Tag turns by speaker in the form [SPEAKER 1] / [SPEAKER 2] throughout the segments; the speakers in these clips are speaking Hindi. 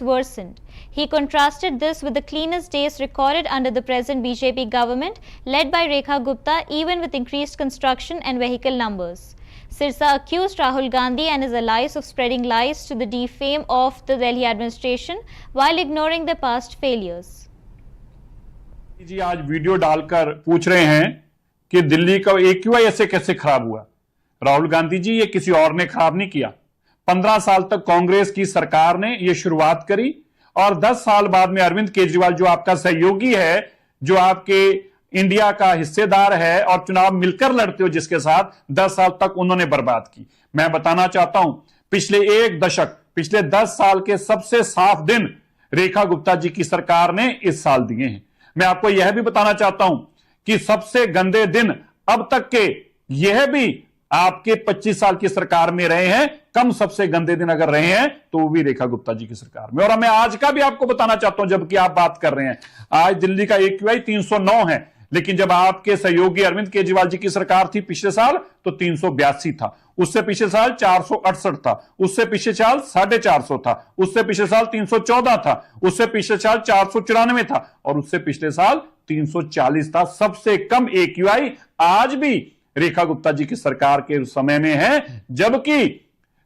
[SPEAKER 1] worsened. He contrasted this with the cleanest days recorded under the present BJP government led by Rekha Gupta, even with increased construction and vehicle numbers. Sirsa accused Rahul Gandhi and his allies of spreading lies to the defame of the Delhi administration while ignoring their past failures.
[SPEAKER 2] जी आज वीडियो डालकर पूछ रहे हैं कि दिल्ली का AQI ऐसे कैसे खराब हुआ। राहुल गांधी जी, ये किसी और ने खराब नहीं किया। 15 साल तक कांग्रेस की सरकार ने यह शुरुआत करी और 10 साल बाद में अरविंद केजरीवाल जो आपका सहयोगी है, जो आपके इंडिया का हिस्सेदार है और चुनाव मिलकर लड़ते हो जिसके साथ, 10 साल तक उन्होंने बर्बाद की। मैं बताना चाहता हूं, पिछले एक दशक, पिछले 10 साल के सबसे साफ दिन रेखा गुप्ता जी की सरकार ने इस साल दिए हैं। मैं आपको यह भी बताना चाहता हूं कि सबसे गंदे दिन अब तक के यह भी आपके 25 साल की सरकार में रहे हैं। कम सबसे गंदे दिन अगर रहे हैं तो वो भी रेखा गुप्ता जी की सरकार में। और मैं आज का भी आपको बताना चाहता हूं, जबकि आप बात कर रहे हैं, आज दिल्ली का AQI 309 है, लेकिन जब आपके सहयोगी अरविंद केजरीवाल जी की सरकार थी पिछले साल तो 382 था, उससे पिछले साल 468 था, उससे पिछले साल 450 था, उससे पिछले साल 314 था, उससे पिछले साल 494 था और उससे पिछले साल 340 था। सबसे कम AQI आज भी रेखा गुप्ता जी की सरकार के समय में है, जबकि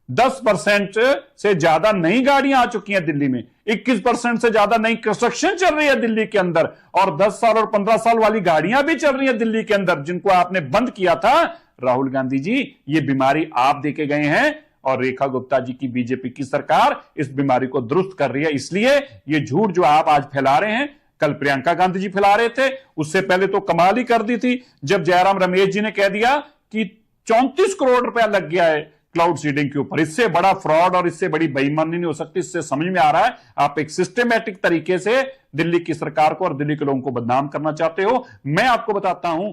[SPEAKER 2] 10% से ज्यादा नई गाड़ियां आ चुकी हैं दिल्ली में, 21% से ज्यादा नई कंस्ट्रक्शन चल रही है दिल्ली के अंदर और 10 साल और 15 साल वाली गाड़ियां भी चल रही है दिल्ली के अंदर, जिनको आपने बंद किया था। राहुल गांधी जी, ये बीमारी आप देके गए हैं और रेखा गुप्ता जी की बीजेपी की सरकार इस बीमारी को दुरुस्त कर रही है। इसलिए ये झूठ जो आप आज फैला रहे हैं, कल प्रियंका गांधी जी फैला रहे थे, उससे पहले तो कमाल ही कर दी थी जब जयराम रमेश जी ने कह दिया कि 34 करोड़ रुपया लग गया है क्लाउड सीडिंग के ऊपर। इससे बड़ा फ्रॉड और इससे बड़ी बेईमानी नहीं हो सकती। इससे समझ में आ रहा है आप एक सिस्टमैटिक तरीके से दिल्ली की सरकार को और दिल्ली के लोगों को बदनाम करना चाहते हो। मैं आपको बताता हूं,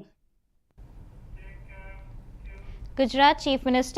[SPEAKER 1] Gujarat Chief Minister